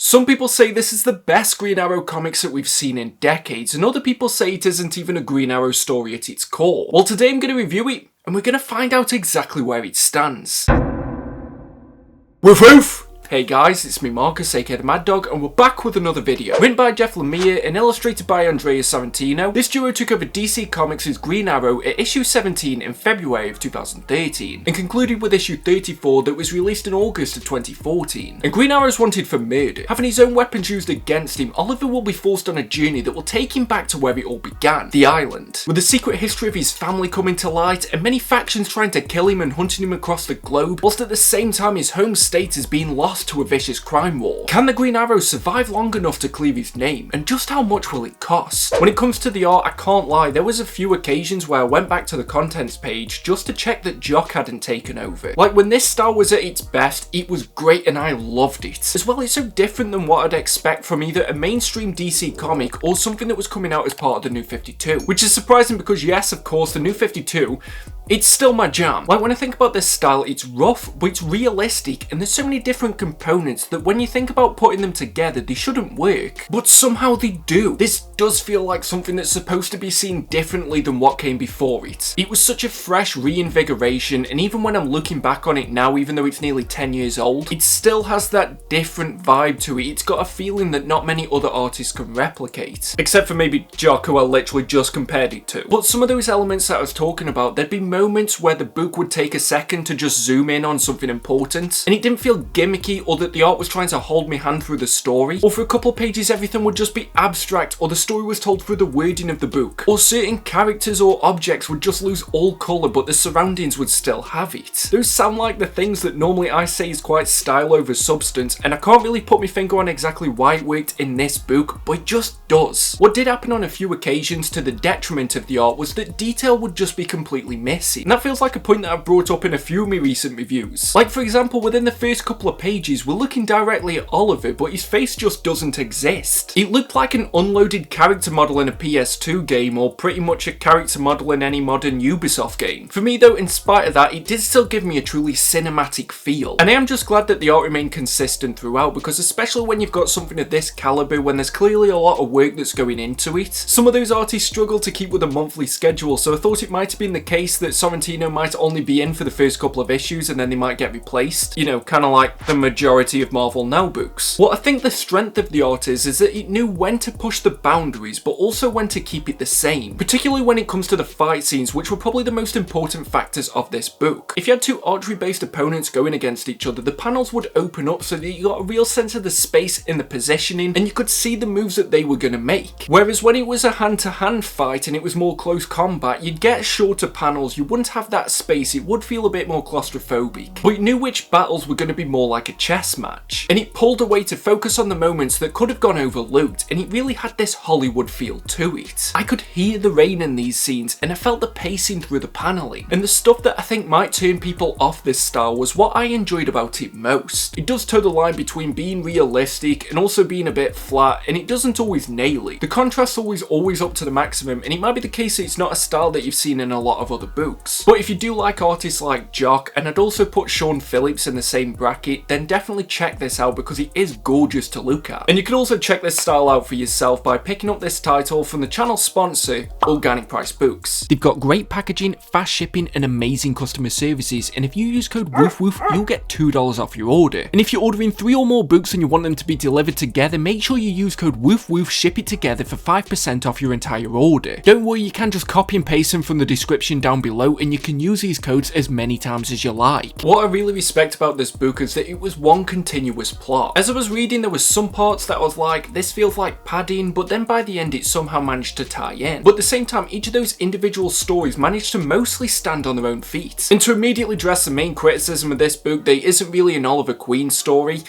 Some people say this is the best Green Arrow comics that we've seen in decades, and other people say it isn't even a Green Arrow story at its core. Well, today I'm going to review it, and we're going to find out exactly where it stands. Woof woof! Hey guys, it's me Marcus, aka the Mad Dog, and we're back with another video. Written by Jeff Lemire and illustrated by Andrea Sorrentino, this duo took over DC Comics' Green Arrow at issue 17 in February of 2013, and concluded with issue 34 that was released in August of 2014. And Green Arrow's wanted for murder. Having his own weapons used against him, Oliver will be forced on a journey that will take him back to where it all began, the island. With the secret history of his family coming to light, and many factions trying to kill him and hunting him across the globe, whilst at the same time his home state is being lost to a vicious crime war. Can the Green Arrow survive long enough to clear his name, and just how much will it cost? When it comes to the art, I can't lie, there was a few occasions where I went back to the contents page just to check that Jock hadn't taken over. Like when this style was at its best, it was great and I loved it. As well, it's so different than what I'd expect from either a mainstream DC comic or something that was coming out as part of the New 52. Which is surprising because yes, of course, the New 52, it's still my jam. Like when I think about this style, it's rough, but it's realistic, and there's so many different components that when you think about putting them together, they shouldn't work, but somehow they do. This does feel like something that's supposed to be seen differently than what came before it. It was such a fresh reinvigoration, and even when I'm looking back on it now, even though it's nearly 10 years old, it still has that different vibe to it. It's got a feeling that not many other artists can replicate. Except for maybe Jock, who I literally just compared it to. But some of those elements that I was talking about, there'd be moments where the book would take a second to just zoom in on something important, and it didn't feel gimmicky or that the art was trying to hold my hand through the story, or for a couple of pages everything would just be abstract, or the story was told through the wording of the book, or certain characters or objects would just lose all colour but the surroundings would still have it. Those sound like the things that normally I say is quite style over substance, and I can't really put my finger on exactly why it worked in this book, but it just does. What did happen on a few occasions to the detriment of the art was that detail would just be completely missing. And that feels like a point that I've brought up in a few of my recent reviews. Like for example, within the first couple of pages, we're looking directly at Oliver, but his face just doesn't exist. It looked like an unloaded character model in a PS2 game, or pretty much a character model in any modern Ubisoft game. For me though, in spite of that, it did still give me a truly cinematic feel. And I am just glad that the art remained consistent throughout, because especially when you've got something of this caliber, when there's clearly a lot of work that's going into it, some of those artists struggle to keep with a monthly schedule, so I thought it might have been the case that Sorrentino might only be in for the first couple of issues and then they might get replaced. You know, kind of like the majority of Marvel Now books. What I think the strength of the art is that it knew when to push the boundaries but also when to keep it the same. Particularly when it comes to the fight scenes, which were probably the most important factors of this book. If you had two archery based opponents going against each other, the panels would open up so that you got a real sense of the space in the positioning and you could see the moves that they were going to make. Whereas when it was a hand-to-hand fight and it was more close combat, you'd get shorter panels, you wouldn't have that space, it would feel a bit more claustrophobic. But it knew which battles were going to be more like a chess match. And it pulled away to focus on the moments that could have gone overlooked, and it really had this Hollywood feel to it. I could hear the rain in these scenes, and I felt the pacing through the paneling. And the stuff that I think might turn people off this style was what I enjoyed about it most. It does toe the line between being realistic and also being a bit flat, and it doesn't always nail it. The contrast's always up to the maximum, and it might be the case that it's not a style that you've seen in a lot of other books. But if you do like artists like Jock, and I'd also put Sean Phillips in the same bracket, then definitely check this out because it is gorgeous to look at. And you can also check this style out for yourself by picking up this title from the channel sponsor, Organic Price Books. They've got great packaging, fast shipping, and amazing customer services, and if you use code WOOFWOOF, you'll get $2 off your order. And if you're ordering 3 or more books and you want them to be delivered together, make sure you use code WOOFWOOF, ship it together for 5% off your entire order. Don't worry, you can just copy and paste them from the description down below, and you can use these codes as many times as you like. What I really respect about this book is that it was one continuous plot. As I was reading, there was some parts that I was like, this feels like padding, but then by the end it somehow managed to tie in. But at the same time, each of those individual stories managed to mostly stand on their own feet. And to immediately address the main criticism of this book, there isn't really an Oliver Queen story.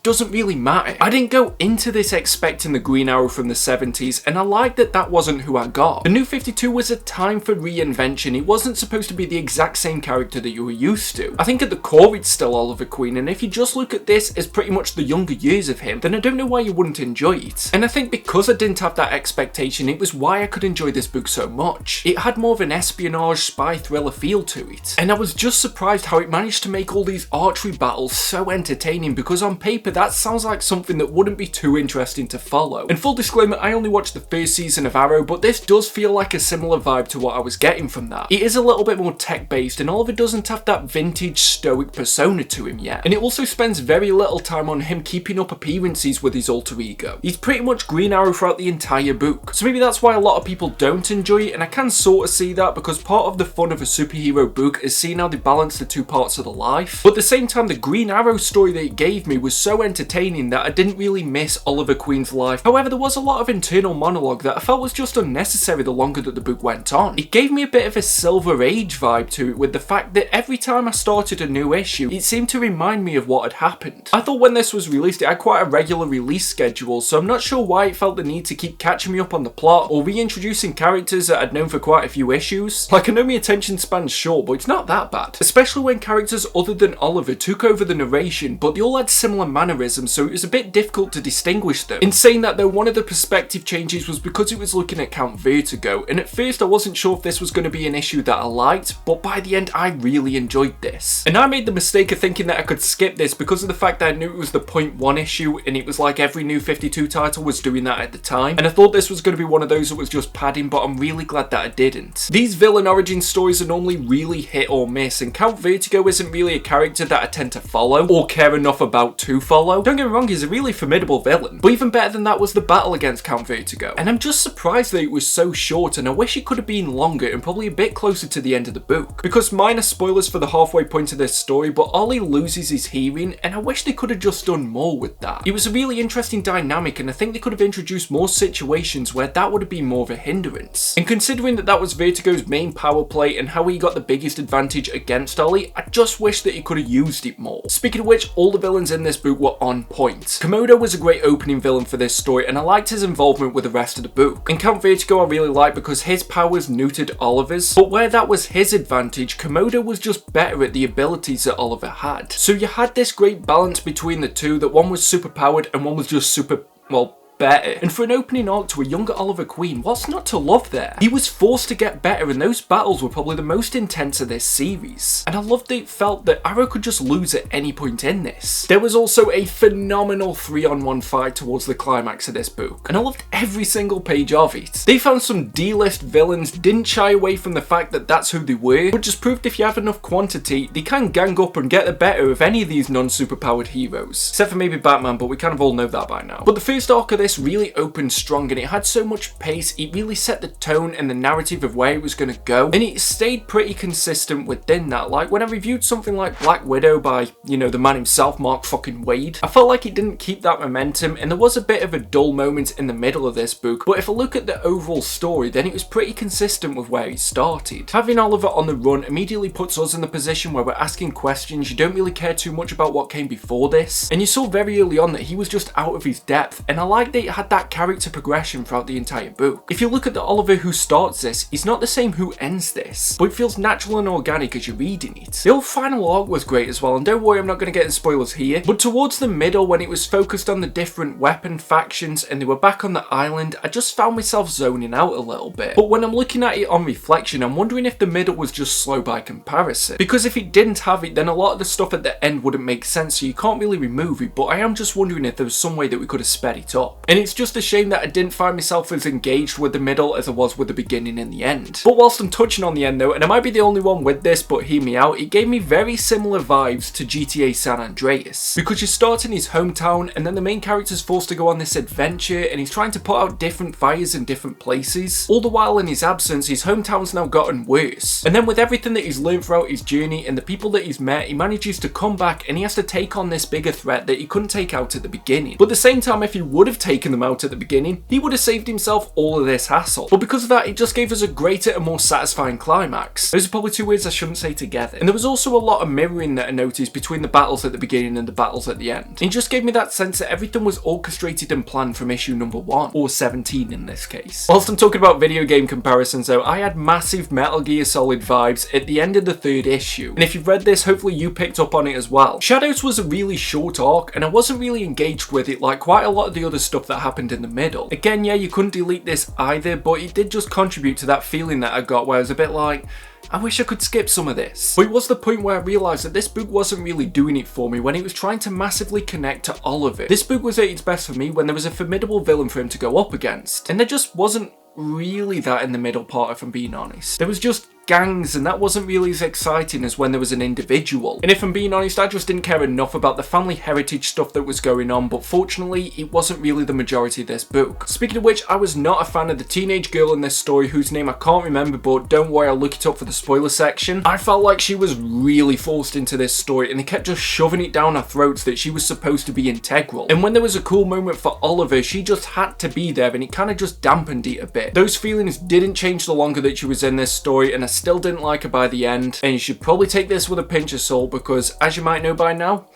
Doesn't really matter. I didn't go into this expecting the Green Arrow from the 70s, and I like that that wasn't who I got. The New 52 was a time for reinvention. It wasn't supposed to be the exact same character that you were used to. I think at the core it's still Oliver Queen, and if you just look at this as pretty much the younger years of him, then I don't know why you wouldn't enjoy it. And I think because I didn't have that expectation, it was why I could enjoy this book so much. It had more of an espionage spy thriller feel to it, and I was just surprised how it managed to make all these archery battles so entertaining, because on paper that sounds like something that wouldn't be too interesting to follow. And full disclaimer, I only watched the first season of Arrow, but this does feel like a similar vibe to what I was getting from that. It is a little bit more tech-based, and Oliver doesn't have that vintage stoic persona to him yet. And it also spends very little time on him keeping up appearances with his alter ego. He's pretty much Green Arrow throughout the entire book. So maybe that's why a lot of people don't enjoy it, and I can sort of see that, because part of the fun of a superhero book is seeing how they balance the two parts of the life. But at the same time, the Green Arrow story that it gave me was so entertaining that I didn't really miss Oliver Queen's life. However, there was a lot of internal monologue that I felt was just unnecessary the longer that the book went on. It gave me a bit of a Silver Age vibe to it, with the fact that every time I started a new issue, it seemed to remind me of what had happened. I thought when this was released, it had quite a regular release schedule, so I'm not sure why it felt the need to keep catching me up on the plot or reintroducing characters that I'd known for quite a few issues. Like, I know my attention span's short, but it's not that bad. Especially when characters other than Oliver took over the narration, but they all had similar mannerisms, so it was a bit difficult to distinguish them. In saying that though, one of the perspective changes was because it was looking at Count Vertigo, and at first I wasn't sure if this was going to be an issue that I liked, but by the end I really enjoyed this. And I made the mistake of thinking that I could skip this because of the fact that I knew it was the .1 issue, and it was like every new 52 title was doing that at the time, and I thought this was going to be one of those that was just padding, but I'm really glad that I didn't. These villain origin stories are normally really hit or miss, and Count Vertigo isn't really a character that I tend to follow or care enough about to follow. Don't get me wrong, he's a really formidable villain, but even better than that was the battle against Count Vertigo, and I'm just surprised that it was so short, and I wish it could have been longer and probably a bit closer to the end of the book, because minor spoilers for the halfway point of this story, but Ollie loses his hearing, and I wish they could have just done more with that. It was a really interesting dynamic, and I think they could have introduced more situations where that would have been more of a hindrance. And considering that that was Vertigo's main power play and how he got the biggest advantage against Ollie, I just wish that he could have used it more. Speaking of which, all the villains in this book were on point. Komodo was a great opening villain for this story, and I liked his involvement with the rest of the book. And Count Vertigo I really liked because his powers neutered Oliver's, but where that was his advantage, Komodo was just better at the abilities that Oliver had. So you had this great balance between the two, that one was super powered and one was just super, well, better. And for an opening arc to a younger Oliver Queen, what's not to love there? He was forced to get better, and those battles were probably the most intense of this series. And I loved that it felt that Arrow could just lose at any point in this. There was also a phenomenal 3-on-1 fight towards the climax of this book, and I loved every single page of it. They found some D-list villains, didn't shy away from the fact that that's who they were, but just proved if you have enough quantity, they can gang up and get the better of any of these non-superpowered heroes. Except for maybe Batman, but we kind of all know that by now. But the first arc of this really opened strong, and it had so much pace, it really set the tone and the narrative of where it was going to go, and it stayed pretty consistent within that. Like when I reviewed something like Black Widow by, you know, the man himself, Mark fucking Waid, I felt like it didn't keep that momentum, and there was a bit of a dull moment in the middle of this book, but if I look at the overall story, then it was pretty consistent with where it started. Having Oliver on the run immediately puts us in the position where we're asking questions. You don't really care too much about what came before this, and you saw very early on that he was just out of his depth, and I liked that it had that character progression throughout the entire book. If you look at the Oliver who starts this, he's not the same who ends this, but it feels natural and organic as you're reading it. The whole final arc was great as well, and don't worry, I'm not going to get in spoilers here, but towards the middle, when it was focused on the different weapon factions and they were back on the island, I just found myself zoning out a little bit. But when I'm looking at it on reflection, I'm wondering if the middle was just slow by comparison, because if it didn't have it, then a lot of the stuff at the end wouldn't make sense, so you can't really remove it, but I am just wondering if there was some way that we could have sped it up. And it's just a shame that I didn't find myself as engaged with the middle as I was with the beginning and the end. But whilst I'm touching on the end though, and I might be the only one with this, but hear me out, it gave me very similar vibes to GTA San Andreas, because you start in his hometown and then the main character's forced to go on this adventure, and he's trying to put out different fires in different places. All the while in his absence, his hometown's now gotten worse, and then with everything that he's learned throughout his journey and the people that he's met, he manages to come back and he has to take on this bigger threat that he couldn't take out at the beginning. But at the same time, if he would have taken them out at the beginning, he would have saved himself all of this hassle. But because of that, it just gave us a greater and more satisfying climax. Those are probably two words I shouldn't say together. And there was also a lot of mirroring that I noticed between the battles at the beginning and the battles at the end. And it just gave me that sense that everything was orchestrated and planned from issue number 1, or 17 in this case. Whilst I'm talking about video game comparisons though, I had massive Metal Gear Solid vibes at the end of the 3rd issue. And if you've read this, hopefully you picked up on it as well. Shadows was a really short arc, and I wasn't really engaged with it like quite a lot of the other stuff stuff that happened in the middle. Again, yeah, you couldn't delete this either, but it did just contribute to that feeling that I got where I was a bit like, I wish I could skip some of this. But it was the point where I realised that this book wasn't really doing it for me when it was trying to massively connect to Oliver. This book was at its best for me when there was a formidable villain for him to go up against, and there just wasn't really that in the middle part, if I'm being honest. There was just gangs, and that wasn't really as exciting as when there was an individual. And if I'm being honest, I just didn't care enough about the family heritage stuff that was going on, but fortunately it wasn't really the majority of this book. Speaking of which, I was not a fan of the teenage girl in this story whose name I can't remember, but don't worry, I'll look it up for the spoiler section. I felt like she was really forced into this story, and they kept just shoving it down our throats that she was supposed to be integral. And when there was a cool moment for Oliver, she just had to be there, and it kind of just dampened it a bit. Those feelings didn't change the longer that she was in this story, and I still didn't like her by the end, and you should probably take this with a pinch of salt because, as you might know by now,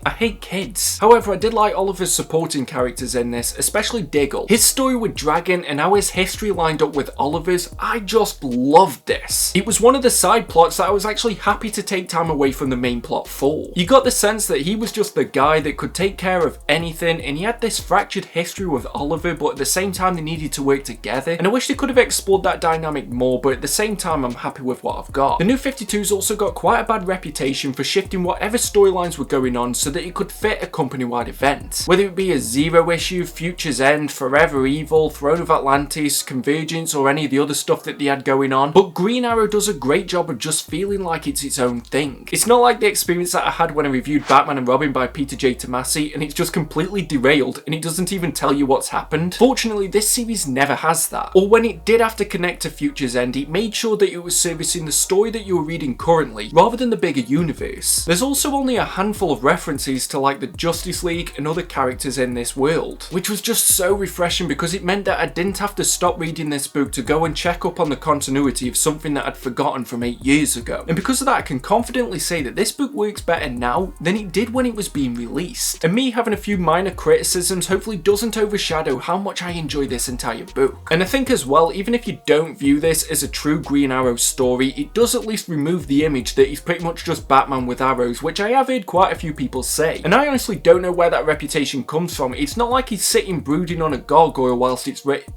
I hate kids. However, I did like Oliver's supporting characters in this, especially Diggle. His story with Dragon and how his history lined up with Oliver's, I just loved this. It was one of the side plots that I was actually happy to take time away from the main plot for. You got the sense that he was just the guy that could take care of anything, and he had this fractured history with Oliver, but at the same time they needed to work together, and I wish they could have explored that dynamic more, but at the same time I'm happy with what I've got. The New 52's also got quite a bad reputation for shifting whatever storylines were going on so that it could fit a company-wide event. Whether it be a Zero issue, Future's End, Forever Evil, Throne of Atlantis, Convergence, or any of the other stuff that they had going on. But Green Arrow does a great job of just feeling like it's its own thing. It's not like the experience that I had when I reviewed Batman and Robin by Peter J. Tomasi, and it's just completely derailed and it doesn't even tell you what's happened. Fortunately, this series never has that. Or when it did have to connect to Future's End, it made sure that it was servicing the story that you were reading currently, rather than the bigger universe. There's also only a handful of references to like the Justice League and other characters in this world, which was just so refreshing because it meant that I didn't have to stop reading this book to go and check up on the continuity of something that I'd forgotten from 8 years ago. And because of that, I can confidently say that this book works better now than it did when it was being released. And me having a few minor criticisms hopefully doesn't overshadow how much I enjoy this entire book. And I think as well, even if you don't view this as a true Green Arrow story, it does at least remove the image that he's pretty much just Batman with arrows, which I have heard quite a few people say. And I honestly don't know where that reputation comes from. It's not like he's sitting brooding on a gargoyle whilst it's written.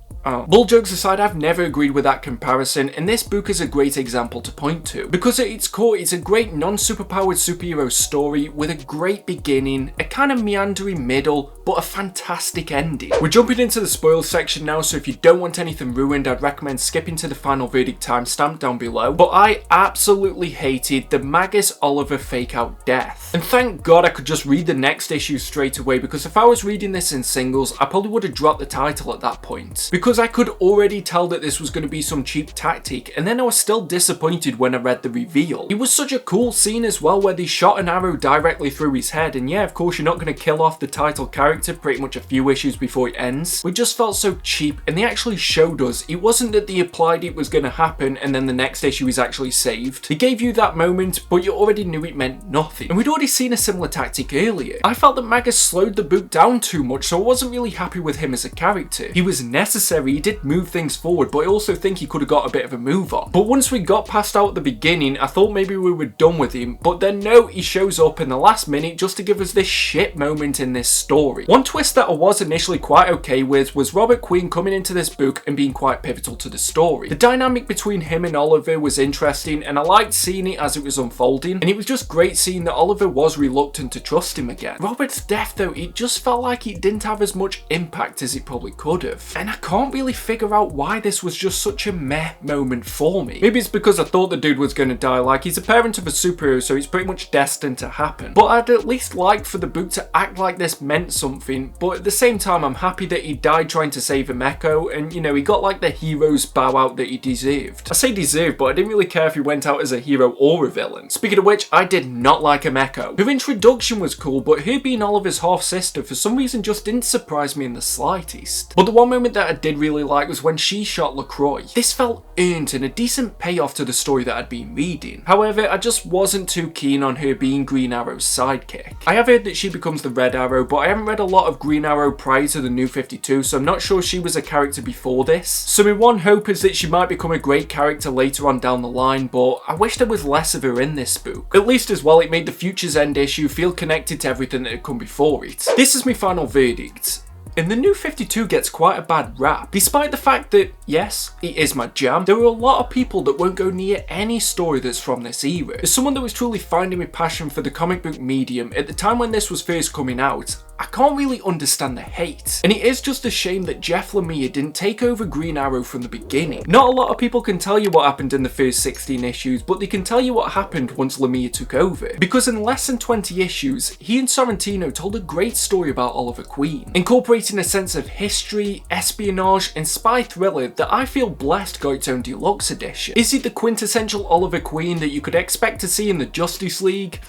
Bull jokes aside, I've never agreed with that comparison, and this book is a great example to point to. Because at its core, it's a great non-superpowered superhero story with a great beginning, a kind of meandering middle, but a fantastic ending. We're jumping into the spoils section now, so if you don't want anything ruined, I'd recommend skipping to the final verdict timestamp down below. But I absolutely hated the Magus Oliver fake-out death. And thank God I could just read the next issue straight away, because if I was reading this in singles, I probably would have dropped the title at that point. Because I could already tell that this was going to be some cheap tactic, and then I was still disappointed when I read the reveal. It was such a cool scene as well, where they shot an arrow directly through his head, and yeah, of course you're not going to kill off the title character pretty much a few issues before it ends. It just felt so cheap, and they actually showed us it wasn't that they implied it was going to happen and then the next issue is actually saved. They gave you that moment, but you already knew it meant nothing. And we'd already seen a similar tactic earlier. I felt that Magus slowed the book down too much, so I wasn't really happy with him as a character. He was necessary, he did move things forward, but I also think he could have got a bit of a move on. But once we got past out at the beginning, I thought maybe we were done with him, but then no, he shows up in the last minute just to give us this shit moment in this story. One twist that I was initially quite okay with was Robert Quinn coming into this book and being quite pivotal to the story. The dynamic between him and Oliver was interesting, and I liked seeing it as it was unfolding, and it was just great seeing that Oliver was reluctant to trust him again. Robert's death though, it just felt like it didn't have as much impact as it probably could have, and I can't really figure out why this was just such a meh moment for me. Maybe it's because I thought the dude was going to die, like he's a parent of a superhero, so it's pretty much destined to happen. But I'd at least like for the book to act like this meant something, but at the same time I'm happy that he died trying to save Emeko, and you know, he got like the hero's bow out that he deserved. I say deserved, but I didn't really care if he went out as a hero or a villain. Speaking of which, I did not like Emeko. Her introduction was cool, but her being Oliver's half-sister for some reason just didn't surprise me in the slightest. But the one moment that I did really like was when she shot LaCroix. This felt earned and a decent payoff to the story that I'd been reading. However, I just wasn't too keen on her being Green Arrow's sidekick. I have heard that she becomes the Red Arrow, but I haven't read a lot of Green Arrow prior to the New 52, so I'm not sure she was a character before this. So my one hope is that she might become a great character later on down the line, but I wish there was less of her in this book. At least as well, it made the Future's End issue feel connected to everything that had come before it. This is my final verdict. And the New 52 gets quite a bad rap, despite the fact that, yes, it is my jam, there are a lot of people that won't go near any story that's from this era. As someone that was truly finding my passion for the comic book medium at the time when this was first coming out, I can't really understand the hate. And it is just a shame that Jeff Lemire didn't take over Green Arrow from the beginning. Not a lot of people can tell you what happened in the first 16 issues, but they can tell you what happened once Lemire took over. Because in less than 20 issues, he and Sorrentino told a great story about Oliver Queen, incorporating a sense of history, espionage, and spy thriller that I feel blessed got its own deluxe edition. Is he the quintessential Oliver Queen that you could expect to see in the Justice League?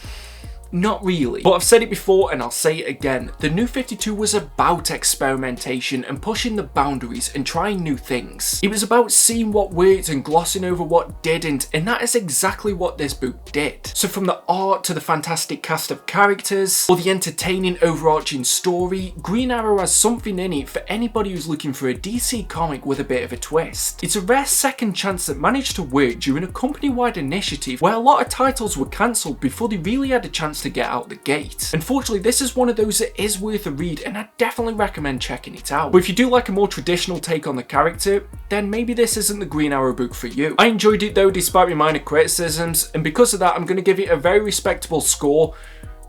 Not really. But I've said it before and I'll say it again, the New 52 was about experimentation and pushing the boundaries and trying new things. It was about seeing what worked and glossing over what didn't, and that is exactly what this book did. So from the art to the fantastic cast of characters, or the entertaining overarching story, Green Arrow has something in it for anybody who's looking for a DC comic with a bit of a twist. It's a rare second chance that managed to work during a company-wide initiative where a lot of titles were cancelled before they really had a chance to get out the gate. Unfortunately, this is one of those that is worth a read and I definitely recommend checking it out. But if you do like a more traditional take on the character, then maybe this isn't the Green Arrow book for you. I enjoyed it though, despite my minor criticisms, and because of that I'm going to give it a very respectable score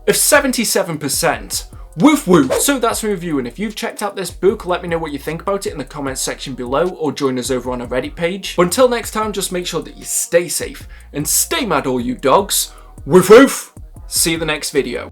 of 77%. Woof woof! So that's my review, and if you've checked out this book, let me know what you think about it in the comments section below, or join us over on our Reddit page. But until next time, just make sure that you stay safe and stay mad all you dogs. Woof woof! See you in the next video.